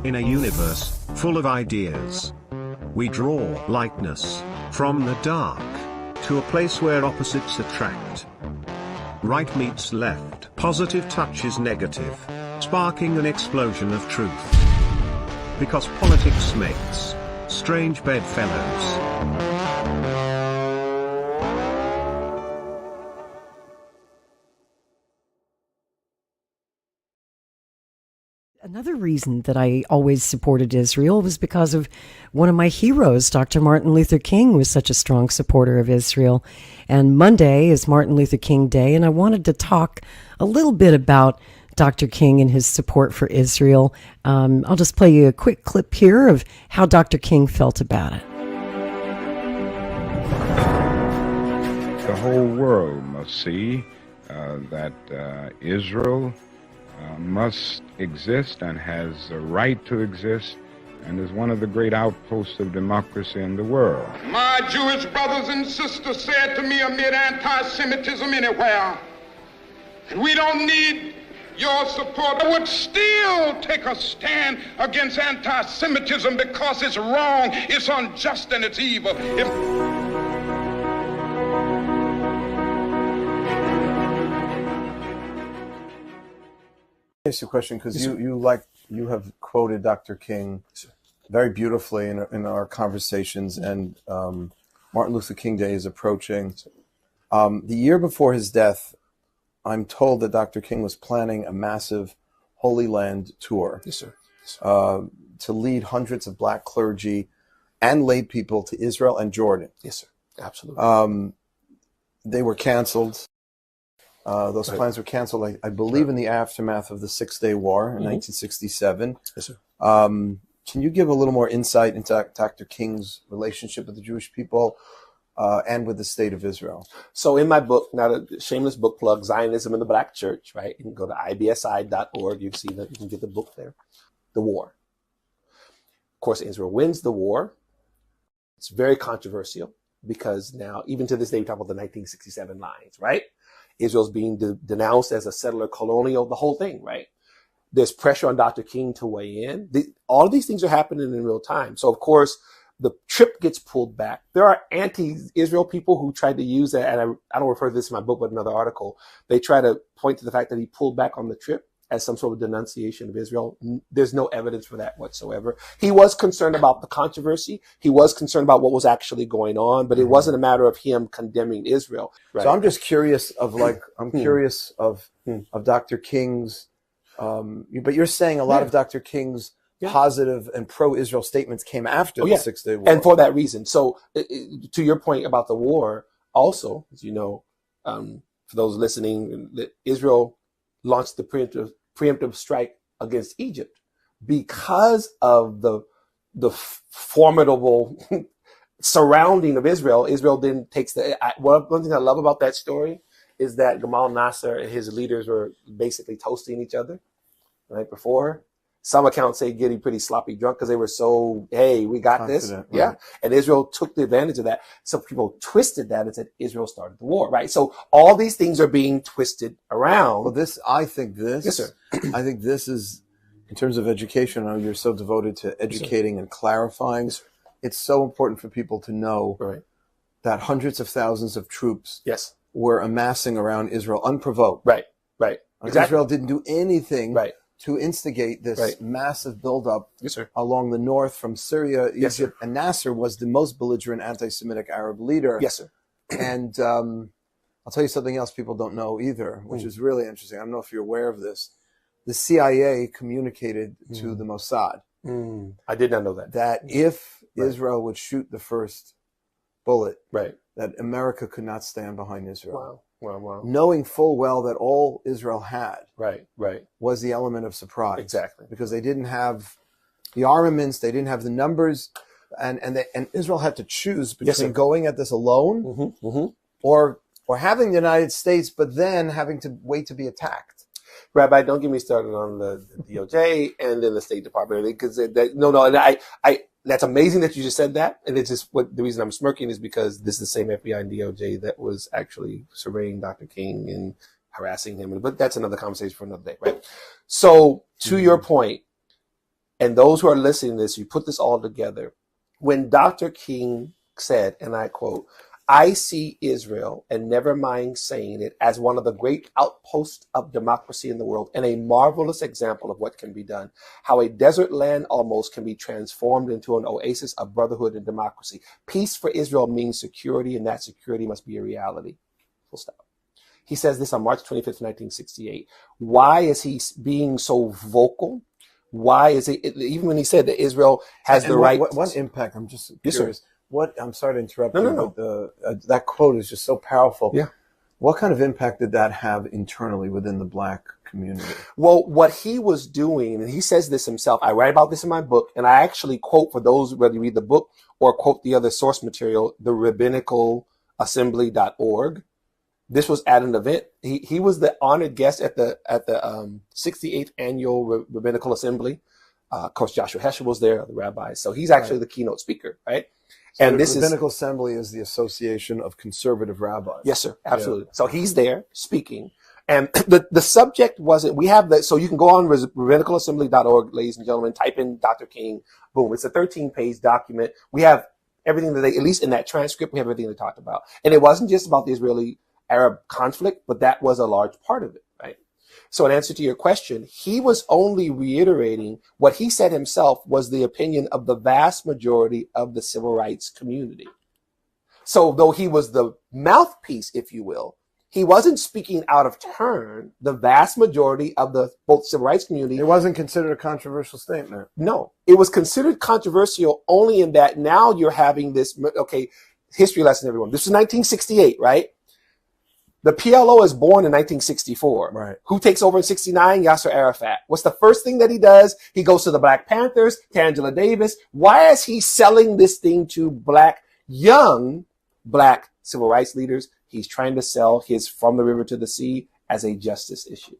In a universe full of ideas, we draw lightness from the dark to a place where opposites attract. Right meets left, positive touches negative, sparking an explosion of truth. Because politics makes strange bedfellows. Another reason that I always supported Israel was because of one of my heroes, Dr. Martin Luther King, was such a strong supporter of Israel. And Monday is Martin Luther King Day, and I wanted to talk a little bit about Dr. King and his support for Israel. I'll just play you a quick clip here of how Dr. King felt about it. The whole world must see that Israel must exist and has a right to exist and is one of the great outposts of democracy in the world. My Jewish brothers and sisters said to me amid anti-Semitism anywhere, and we don't need your support. I would still take a stand against anti-Semitism because it's wrong, it's unjust, and it's evil. Ask you a question because you have quoted Dr. King very beautifully in our conversations, and Martin Luther King Day is approaching. The year before his death, I'm told that Dr. King was planning a massive Holy Land tour. Yes, sir. Yes, sir. To lead hundreds of black clergy and lay people to Israel and Jordan. Yes, sir. Absolutely. They were canceled. Those plans were canceled, I believe, in the aftermath of the Six-Day War in 1967. Yes, sir. Can you give a little more insight into Dr. King's relationship with the Jewish people and with the state of Israel? So in my book, not a shameless book plug, Zionism in the Black Church, right? You can go to ibsi.org. You can see that. You can get the book there. The war. Of course, Israel wins the war. It's very controversial because now, even to this day, we talk about the 1967 lines, right? Israel's being denounced as a settler colonial, the whole thing, right? There's pressure on Dr. King to weigh in. All of these things are happening in real time. So, of course, the trip gets pulled back. There are anti-Israel people who tried to use that, and I don't refer to this in my book, but another article. They try to point to the fact that he pulled back on the trip as some sort of denunciation of Israel. There's no evidence for that whatsoever. He was concerned about the controversy. He was concerned about what was actually going on, but it wasn't a matter of him condemning Israel. Right? So I'm just curious of of Dr. King's, but you're saying a lot of Dr. King's positive and pro-Israel statements came after the Six-Day War. And for that reason. So to your point about the war, also, as you know, for those listening, Israel launched the preemptive strike against Egypt because of the formidable surrounding of Israel. Israel then takes one thing I love about that story is that Gamal Nasser and his leaders were basically toasting each other right before. Some accounts say getting pretty sloppy drunk because they were so, hey, we got this. Right. Yeah. And Israel took the advantage of that. Some people twisted that and said Israel started the war, right? So all these things are being twisted around. Well, I think this is, in terms of education, I know you're so devoted to educating and clarifying. Yes, it's so important for people to know that hundreds of thousands of troops were amassing around Israel unprovoked. Right. Exactly. Israel didn't do anything to instigate this massive buildup along the north from Syria, Egypt, and Nasser was the most belligerent anti-Semitic Arab leader. Yes, sir. And I'll tell you something else people don't know either, which is really interesting. I don't know if you're aware of this. The CIA communicated to the Mossad. I did not know that. That if Israel would shoot the first bullet, that America could not stand behind Israel. Wow. Knowing full well that all Israel had was the element of surprise. Exactly. Because they didn't have the armaments, they didn't have the numbers, and Israel had to choose between going at this alone or having the United States, but then having to wait to be attacked. Rabbi, don't get me started on the DOJ and then the State Department, because that's amazing that you just said that. And it's just the reason I'm smirking is because this is the same FBI and DOJ that was actually surveying Dr. King and harassing him. But that's another conversation for another day, right? So to your point, And those who are listening to this, you put this all together. When Dr. King said, and I quote, "I see Israel, and never mind saying it, as one of the great outposts of democracy in the world and a marvelous example of what can be done, how a desert land almost can be transformed into an oasis of brotherhood and democracy. Peace for Israel means security, and that security must be a reality." Full stop. He says this on March 25th, 1968. Why is he being so vocal? Why is it, even when he said that Israel has the right? What impact? I'm just Yes, curious. sir. I'm sorry to interrupt No, you, no, but that quote is just so powerful. Yeah. What kind of impact did that have internally within the Black community? Well, what he was doing, and he says this himself, I write about this in my book, and I actually quote, for those, whether you read the book or quote the other source material, the rabbinical.assembly.org. This was at an event. He was the honored guest at the 68th annual Rabbinical Assembly. Of course, Joshua Heschel was there, the rabbi. So he's actually the keynote speaker, right? So And the this Rabbinical Assembly is the Association of Conservative Rabbis. Yes, sir. Absolutely. Yeah. So he's there speaking. And the subject wasn't, we have that, so you can go on rabbinical.assembly.org, ladies and gentlemen, type in Dr. King, boom. It's a 13-page document. We have everything that at least in that transcript, we have everything they talked about. And it wasn't just about the Israeli-Arab conflict, but that was a large part of it, right? So in answer to your question, he was only reiterating what he said himself was the opinion of the vast majority of the civil rights community. So though he was the mouthpiece, if you will, he wasn't speaking out of turn. The vast majority of the both civil rights community. It wasn't considered a controversial statement. No, it was considered controversial only in that now you're having this, okay, history lesson, everyone. This is 1968, right? The PLO is born in 1964. Right. Who takes over in 69? Yasser Arafat. What's the first thing that he does? He goes to the Black Panthers, to Angela Davis. Why is he selling this thing to young black civil rights leaders? He's trying to sell his From the River to the Sea as a justice issue.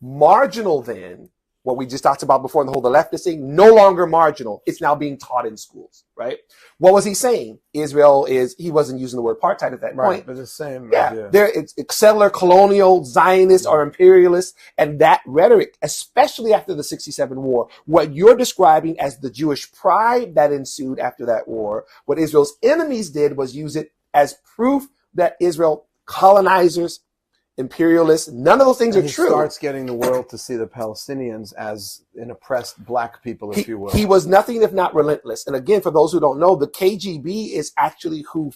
Marginal then, what we just talked about before in the whole the leftist thing, no longer marginal. It's now being taught in schools, right? What was he saying? Israel is, he wasn't using the word apartheid at that point. But the same idea. It's settler, colonial, Zionist, or imperialist, and that rhetoric, especially after the 67 war, what you're describing as the Jewish pride that ensued after that war, what Israel's enemies did was use it as proof that Israel, colonizers, imperialists, none of those things are true. He starts getting the world to see the Palestinians as an oppressed black people, if you will. He was nothing if not relentless. And again, for those who don't know, the KGB is actually who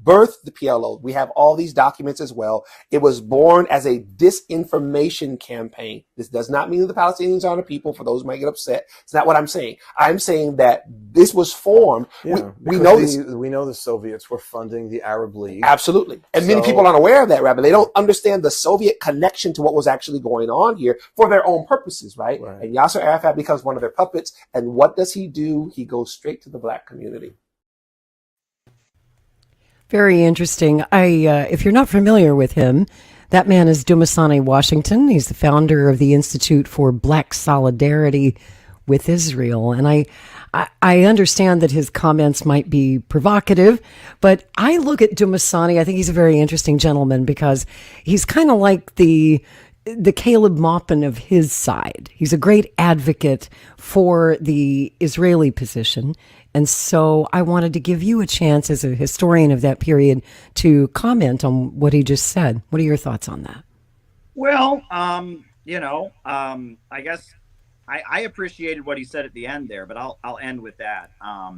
birthed the PLO. We have all these documents as well. It was born as a disinformation campaign. This does not mean that the Palestinians aren't a people, for those who might get upset. It's not what I'm saying. I'm saying that this was formed. Yeah, we know the Soviets were funding the Arab League. Absolutely. And many people aren't aware of that, Rabbi. They don't understand the Soviet connection to what was actually going on here for their own purposes, right? And Yasser Arafat becomes one of their puppets. And what does he do? He goes straight to the black community. Very interesting. If you're not familiar with him, that man is Dumasani Washington. He's the founder of the Institute for Black Solidarity with Israel. And I understand that his comments might be provocative, but I look at Dumasani, I think he's a very interesting gentleman because he's kind of like the Caleb Maupin of his side. He's a great advocate for the Israeli position. And so I wanted to give you a chance as a historian of that period to comment on what he just said. What are your thoughts on that? Well, I guess I appreciated what he said at the end there, but I'll end with that. I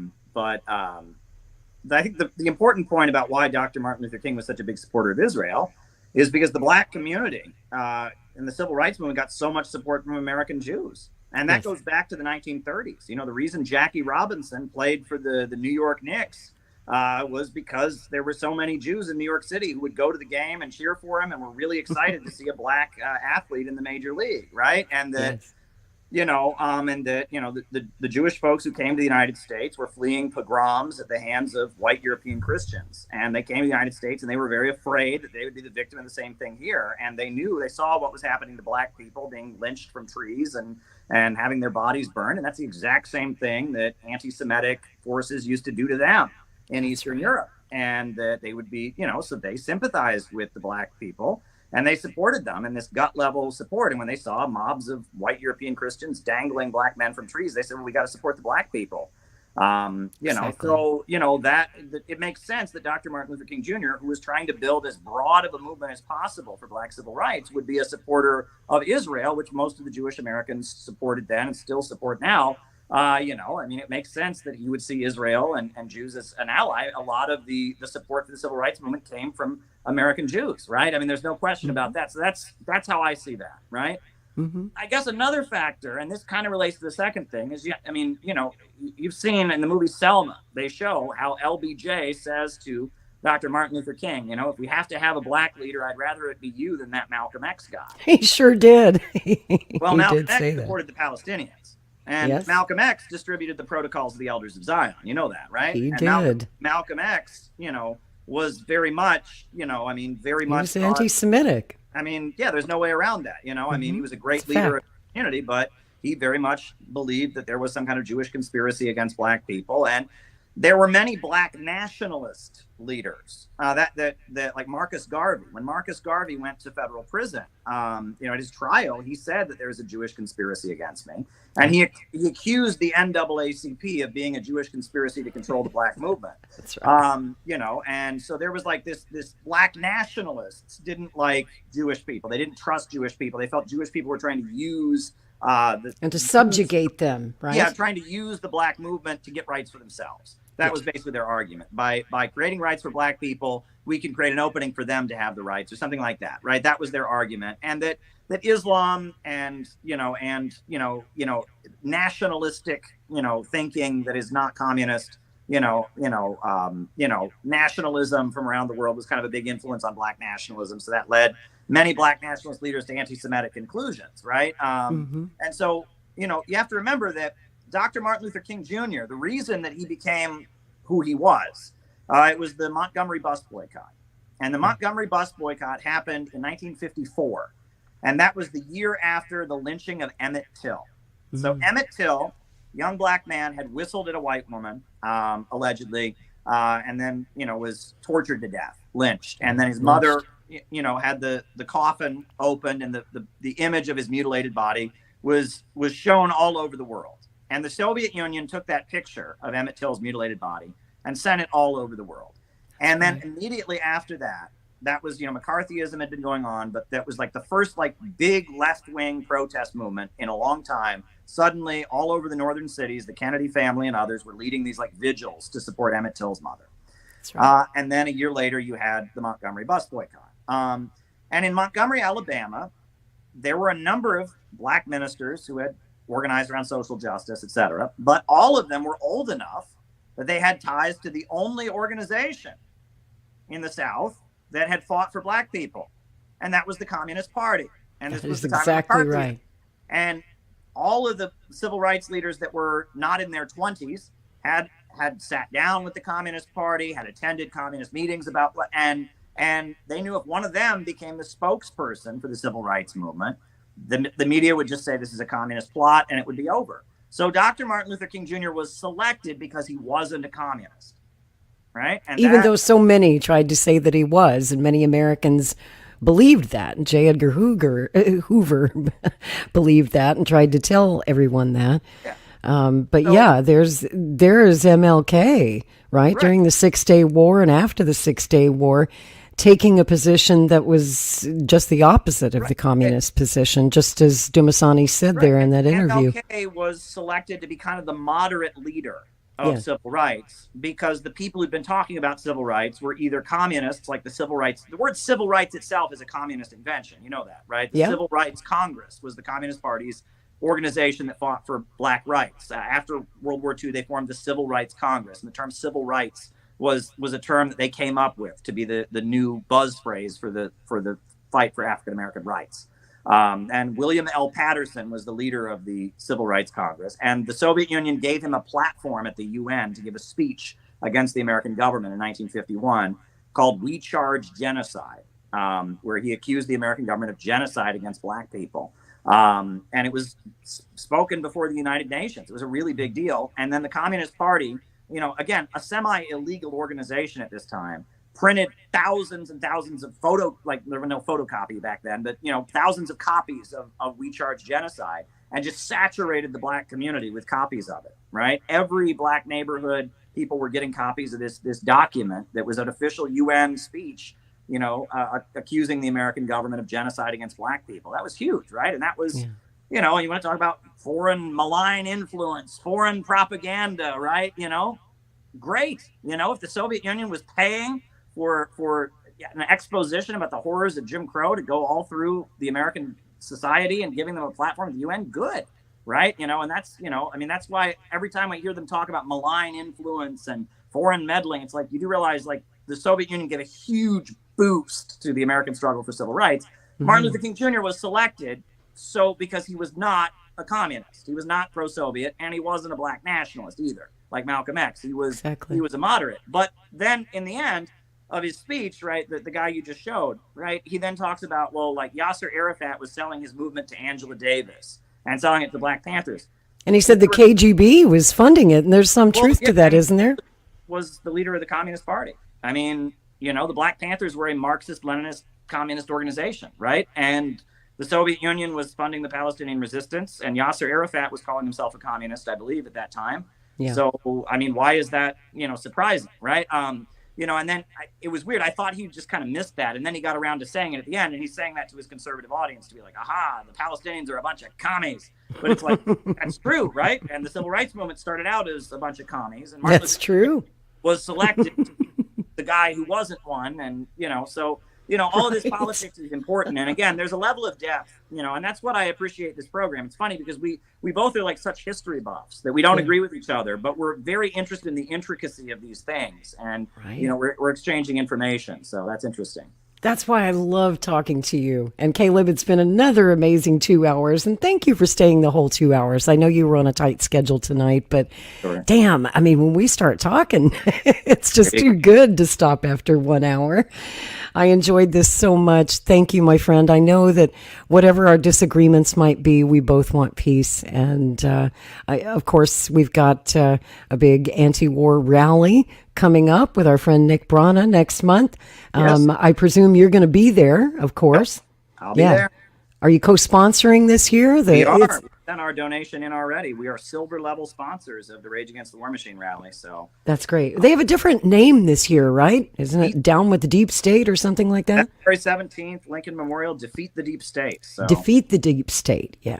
think the important point about why Dr. Martin Luther King was such a big supporter of Israel is because the black community in the civil rights movement got so much support from American Jews. And that goes back to the 1930s. You know, the reason Jackie Robinson played for the New York Knicks was because there were so many Jews in New York City who would go to the game and cheer for him and were really excited to see a black athlete in the major league, right? And that, the Jewish folks who came to the United States were fleeing pogroms at the hands of white European Christians. And they came to the United States and they were very afraid that they would be the victim of the same thing here. And they saw what was happening to black people being lynched from trees and having their bodies burned. And that's the exact same thing that anti-Semitic forces used to do to them in Eastern Europe. And that they would be, so they sympathized with the black people. And they supported them in this gut level support. And when they saw mobs of white European Christians dangling black men from trees, they said, well, we got to support the black people. Exactly. So, that it makes sense that Dr. Martin Luther King Jr., who was trying to build as broad of a movement as possible for black civil rights, would be a supporter of Israel, which most of the Jewish Americans supported then and still support now. It makes sense that he would see Israel and Jews as an ally. A lot of the support for the civil rights movement came from American Jews, right? I mean, there's no question about that. So that's how I see that, right? Mm-hmm. I guess another factor, and this kind of relates to the second thing, is, you've seen in the movie Selma, they show how LBJ says to Dr. Martin Luther King, if we have to have a black leader, I'd rather it be you than that Malcolm X guy. He sure did. Well, he Malcolm did X say that. supported the Palestinians. And Yes. Malcolm X distributed the Protocols of the Elders of Zion. You know that, right? He and did. Malcolm X, was very much, very He much was anti-Semitic. there's no way around that. He was a great It's a leader fact. of the community, but he very much believed that there was some kind of Jewish conspiracy against black people. And there were many black nationalist leaders that like Marcus Garvey. When Marcus Garvey went to federal prison, at his trial, he said that there was a Jewish conspiracy against me. And he accused the NAACP of being a Jewish conspiracy to control the black movement. That's right. And so there was like this black nationalists didn't like Jewish people. They didn't trust Jewish people. They felt Jewish people were trying to use and to subjugate them, right? Yeah, trying to use the black movement to get rights for themselves. That was basically their argument. By creating rights for black people, we can create an opening for them to have the rights, or something like that, right? That was their argument. And that Islam and nationalistic thinking that is not communist, nationalism from around the world was kind of a big influence on black nationalism. So that led many black nationalist leaders to anti-Semitic conclusions, right? And so you have to remember that Dr. Martin Luther King Jr., the reason that he became who he was, it was the Montgomery bus boycott. And the Montgomery bus boycott happened in 1954. And that was the year after the lynching of Emmett Till. So Emmett Till, young black man, had whistled at a white woman, allegedly, and then, was tortured to death, lynched. And then his mother, had the coffin opened, and the image of his mutilated body was shown all over the world. And the Soviet Union took that picture of Emmett Till's mutilated body and sent it all over the world. And then immediately after that, that was, McCarthyism had been going on, but that was like the first big left-wing protest movement in a long time. Suddenly, all over the northern cities, the Kennedy family and others were leading these vigils to support Emmett Till's mother. That's right. And then a year later, you had the Montgomery bus boycott. And in Montgomery, Alabama, there were a number of black ministers who had organized around social justice, et cetera. But all of them were old enough that they had ties to the only organization in the South that had fought for black people. And that was the Communist Party. And this was the time exactly of McCarthy. right. And all of the civil rights leaders that were not in their 20s had sat down with the Communist Party, had attended communist meetings about what, and they knew if one of them became the spokesperson for the civil rights movement, the media would just say this is a communist plot and it would be over. So Dr. Martin Luther King Jr. was selected because he wasn't a communist, right? And even though so many tried to say that he was, and many Americans believed that. And J. Edgar Hoover believed that and tried to tell everyone that. Yeah. There's MLK, right? During the 6-Day War and after the 6-Day War, taking a position that was just the opposite of the communist position, just as Dumasani said there in that interview. MLK was selected to be kind of the moderate leader of civil rights, because the people who'd been talking about civil rights were either communists, like the word civil rights itself is a communist invention. You know that, right? The Civil Rights Congress was the Communist Party's organization that fought for black rights. After World War II, they formed the Civil Rights Congress, and the term civil rights was a term that they came up with to be the new buzz phrase for the fight for African American rights. And William L. Patterson was the leader of the Civil Rights Congress, and the Soviet Union gave him a platform at the UN to give a speech against the American government in 1951 called "We Charge Genocide," where he accused the American government of genocide against black people. And it was spoken before the United Nations. It was a really big deal. And then the Communist Party, again, a semi-illegal organization at this time, printed thousands and thousands of there were no photocopy back then, but, thousands of copies of We Charge Genocide, and just saturated the Black community with copies of it, right? Every Black neighborhood, people were getting copies of this document that was an official UN speech, accusing the American government of genocide against Black people. That was huge, right? And that was, you want to talk about foreign malign influence, foreign propaganda, right? Great. If the Soviet Union was paying for an exposition about the horrors of Jim Crow to go all through the American society and giving them a platform at the UN, good, right? And that's, that's why every time I hear them talk about malign influence and foreign meddling, it's like, you do realize, like, the Soviet Union gave a huge boost to the American struggle for civil rights. Martin Luther King Jr. was selected because he was not a communist. He was not pro-Soviet, and he wasn't a Black nationalist either, like Malcolm X. He was a moderate. But then in the end of his speech, right, the guy you just showed, right, he then talks about, Yasser Arafat was selling his movement to Angela Davis and selling it to Black Panthers. And he said the KGB was funding it, and there's some truth to that, isn't there? Was the leader of the Communist Party. I mean, the Black Panthers were a Marxist-Leninist communist organization, right? And the Soviet Union was funding the Palestinian resistance, and Yasser Arafat was calling himself a communist, I believe, at that time. Yeah. So, I mean, why is that, surprising, right? And then it was weird. I thought he just kind of missed that. And then he got around to saying it at the end, and he's saying that to his conservative audience to be like, aha, the Palestinians are a bunch of commies. But it's like, that's true, right? And the civil rights movement started out as a bunch of commies. And Martin Luther King was selected to be the guy who wasn't one. And, so, all of this politics is important. And again, there's a level of depth, and that's what I appreciate this program. It's funny because we both are like such history buffs that we don't agree with each other, but we're very interested in the intricacy of these things. And, we're exchanging information. So that's interesting. That's why I love talking to you. And Caleb, it's been another amazing 2 hours. And thank you for staying the whole 2 hours. I know you were on a tight schedule tonight, but damn, I mean, when we start talking, it's just too good to stop after 1 hour. I enjoyed this so much. Thank you, my friend. I know that whatever our disagreements might be, we both want peace. And of course, we've got a big anti-war rally coming up with our friend Nick Brana next month. Yes. I presume you're going to be there, of course. I'll be there. Are you co-sponsoring this year? We are. We've done our donation in already. We are silver level sponsors of the Rage Against the War Machine rally. So that's great. They have a different name this year, right? Isn't it Down with the Deep State or something like that? February 17th, Lincoln Memorial, Defeat the Deep State. So. Defeat the Deep State, yeah.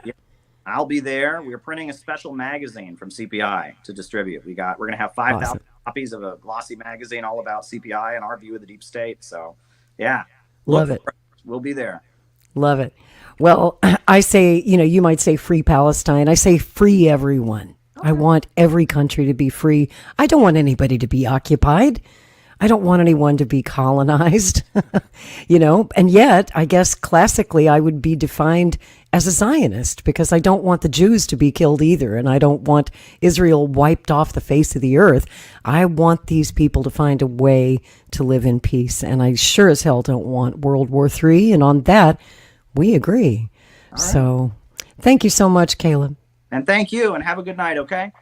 I'll be there. We're printing a special magazine from CPI to distribute. We're going to have 5,000 copies of a glossy magazine all about CPI and our view of the deep state. So, yeah. Love it. We'll be there. Love it. Well, I say, you might say free Palestine. I say free everyone. Okay. I want every country to be free. I don't want anybody to be occupied. I don't want anyone to be colonized, and yet I guess classically I would be defined as a Zionist because I don't want the Jews to be killed either. And I don't want Israel wiped off the face of the earth. I want these people to find a way to live in peace. And I sure as hell don't want World War III. And on that, we agree. Right. So thank you so much, Caleb. And thank you, and have a good night, okay?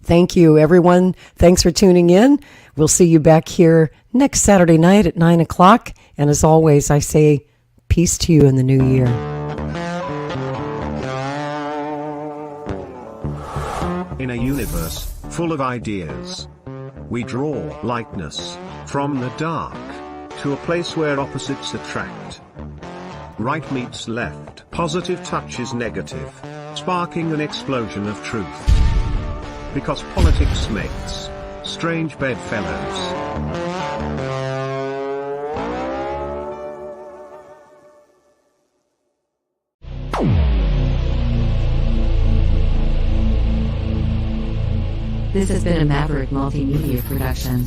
Thank you, everyone. Thanks for tuning in. We'll see you back here next Saturday night at 9 o'clock. And as always, I say peace to you in the new year. In a universe full of ideas, we draw lightness from the dark to a place where opposites attract. Right meets left, positive touches negative, sparking an explosion of truth. Because politics makes strange bedfellows. This has been a Maverick Multimedia production.